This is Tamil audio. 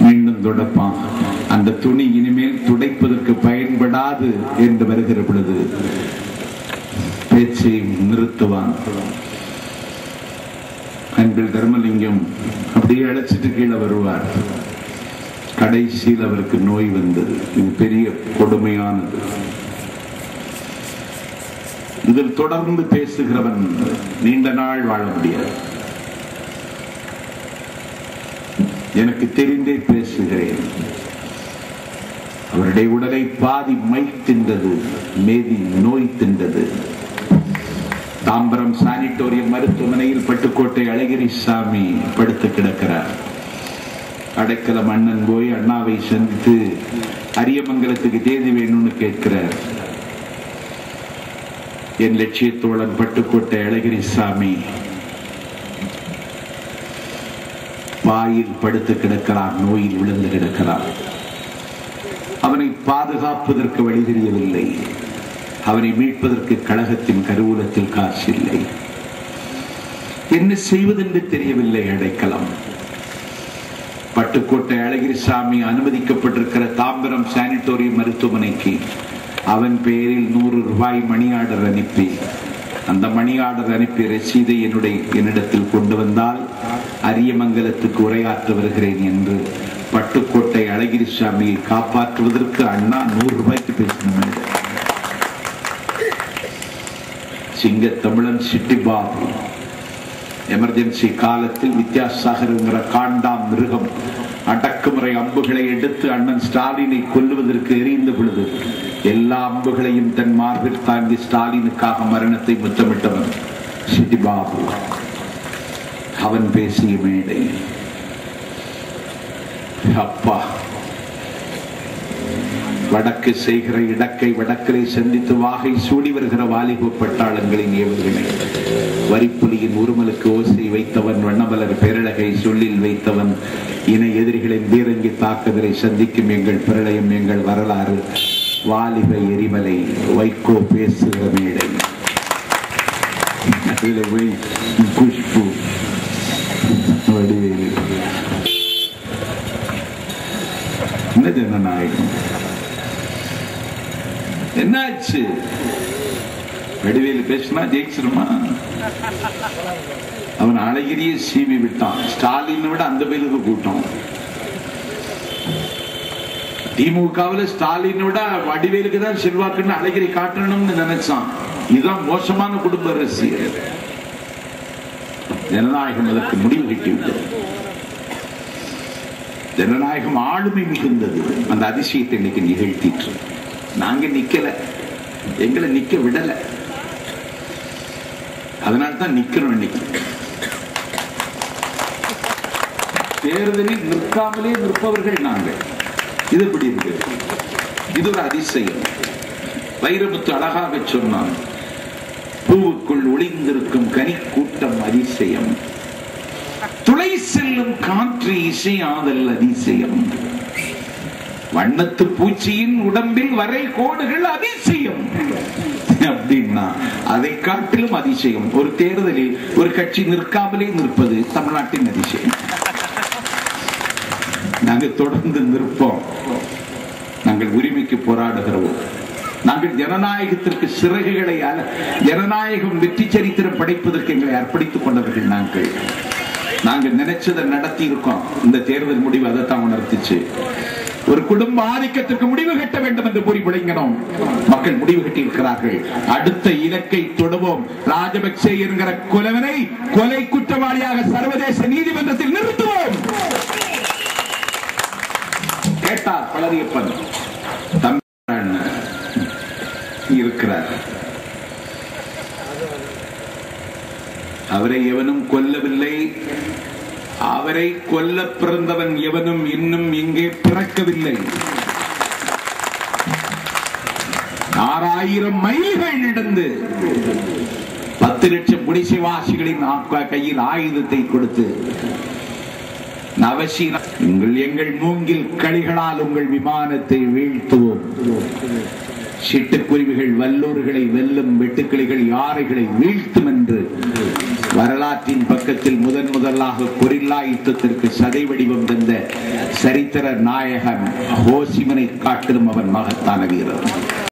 மீண்டும் துடைப்பான். அந்த துணி இனிமேல் துடைப்பதற்கு பயன்படாது என்று வருகிற பொழுது பேச்சை நிறுத்துவான். எங்கள் தர்மலிங்கம் அப்படியே அழைச்சிட்டு கீழே வருவார். கடைசியில் அவருக்கு நோய் வந்தது. இது பெரிய கொடுமையானது. இதில் தொடர்ந்து பேசுகிறவன் நீண்ட நாள் வாழ முடியாது. எனக்கு தெரிந்தே பேசுகிறேன். அவருடைய உடலை பாதி மை தின்றது, மேதி நோய் தின்றது. தாம்பரம் சானிட்டோரியம் மருத்துவமனையில் பட்டுக்கோட்டை அழகிரிசாமி படுத்து கிடக்கிறார். அடைக்கல மன்னன் போய் அண்ணாவை சந்தித்து அரியமங்கலத்துக்கு தேதி வேணும்னு கேட்கிறார். என் லட்சியத்தோழன் பட்டுக்கோட்டை அழகிரிசாமி பாயில் படுத்து கிடக்கிறார், நோயில் விழுந்து கிடக்கிறார். அவனை பாதுகாப்பதற்கு வழி தெரியவில்லை. அவனை மீட்பதற்கு கழகத்தின் கருவூலத்தில் காசு இல்லை. என்ன செய்வதென்று தெரியவில்லை. அடைக்கலம். பட்டுக்கோட்டை அழகிரிசாமி அனுமதிக்கப்பட்டிருக்கிற தாம்பரம் சானிட்டோரியம் மருத்துவமனைக்கு அவன் பெயரில் 100 ரூபாய் மணி ஆர்டர் அனுப்பி, அந்த மணி ஆர்டர் அனுப்பி ரசீதை என்னிடத்தில் கொண்டு வந்தால் அரியமங்கலத்துக்கு உரையாற்ற வருகிறேன் என்று பட்டுக்கோட்டை அழகிரிசாமியை காப்பாற்றுவதற்கு அண்ணா 100 ரூபாய்க்கு பேசினார். சிங்க தமிழன் சிட்டிபாபு எமர்ஜென்சி காலத்தில் வித்யாசாகர்ங்கிற காண்டாம் மிருகம் அடக்குமுறை அம்புகளை எடுத்து அண்ணன் ஸ்டாலினை கொல்லுவதற்கு எரிந்த பொழுது எல்லா அம்புகளையும் தன் மார்பில் தாங்கி ஸ்டாலினுக்காக மரணத்தை முத்தமிட்டவன் சிட்டிபாபு. அவன் பேசிய மேடை. அப்பா, வடக்கு செய்கிற இடக்கை வடக்கரை சந்தித்து வாகை சூடி வருகிற வாலிப பட்டாளங்களின் ஏவுகணை. வரிப்புலியின் உருமலுக்கு ஓசை வைத்தவன், வண்ணமலர் பேரழகை சொல்லில் வைத்தவன், இணை எதிரிகளின் பீரங்கி தாக்குதலை சந்திக்கும் எங்கள் பிரளயம் எங்கள் வரலாறு. வாலிப எரிமலை வைகோ பேசுகிற மேடை. குஷ்பு வடிவேலு. என்ன ஜனநாயகம்? என்னாச்சு? வடிவேலு பேசினா ஜெயிச்சிருமா? அவன் அழகிரியை சீவி விட்டான். ஸ்டாலினை விட அந்த பேருக்கு கூட்டம். திமுகவில் ஸ்டாலினை விட வடிவேலுக்கு தான் செல்வாக்குன்னு அழகிரி காட்டணும்னு நினைச்சான். இதுதான் மோசமான குடும்ப அரசியல். ஜனநாயகம் அதற்கு முடிவு கட்டிவிட்டது. ஜனநாயகம் ஆளுமை மிகுந்தது. அந்த அதிசயத்தை இன்னைக்கு நிகழ்த்திட்டு நாங்க நிக்கல, எங்களை நிக்க விடல. அதனால்தான் நிக்கிறோம். இன்னைக்கு தேர்தலில் நிற்காமலே நிற்பவர்கள் நாங்கள். இது எப்படி இருக்கு? இது ஒரு அதிசயம். வைரமுத்து அழகாக சொன்னான், பூவுக்குள் ஒளிந்திருக்கும் கனி கூட்டம் அதிசயம், துளை செல்லும் காற்று இசையாதல் அதிசயம், வண்ணத்து பூச்சியின் உடம்பில் வரை கோடுகள் அதிசயம் அப்படின்னா அதை காட்டிலும் அதிசயம் ஒரு தேர்தலில் ஒரு கட்சி நிற்காமலே நிற்பது தமிழ்நாட்டின் அதிசயம். நாங்கள் தொடர்ந்து நிற்போம். நாங்கள் உரிமைக்கு போராடுகிறோம். நாங்கள் ஜனநாயகத்திற்கு சிறகுகளை, ஜனநாயகம் வெற்றி சரித்திரம் படைப்பதற்கு எங்களை அர்ப்பணித்துக் கொண்டவர்கள். நாங்கள் நினைச்சதை நடத்தி இருக்கோம். இந்த தேர்தல் முடிவு அதைத்தான் உணர்த்துச்சு. ஒரு குடும்ப ஆதிக்கத்திற்கு முடிவு கட்ட வேண்டும் என்று கூறி விளங்கினோம். மக்கள் முடிவு கட்டி இருக்கிறார்கள். அடுத்த இலக்கை தொடுவோம். ராஜபக்சே என்கிற கொலைவனை கொலை குற்றவாளியாக சர்வதேச நீதிமன்றத்தில் நிறுத்துவோம். கேட்டார் பழனியப்பன். இருக்கிறார். அவரை எவனும் கொல்லவில்லை. அவரை கொல்ல பிறந்தவன் எவனும் இன்னும் இங்கே பிறக்கவில்லை. 6000 மைல்கள் நடந்து 10 லட்சம் குடிசைவாசிகளின் கையில் ஆயுதத்தை கொடுத்து எங்கள் மூங்கில் களிகளால் உங்கள் விமானத்தை வீழ்த்துவோம். சிட்டுக்குருவிகள் வல்லூர்களை வெல்லும், வெட்டுக்கிளிகள் யாரைகளை வீழ்த்தும் என்று வரலாற்றின் பக்கத்தில் முதலாக கொரில்லா யுத்தத்திற்கு சதை வடிவம் தந்த சரித்திர நாயகன் ஹோ சி மினை காட்டிலும் அவன் மகத்தான வீரர்.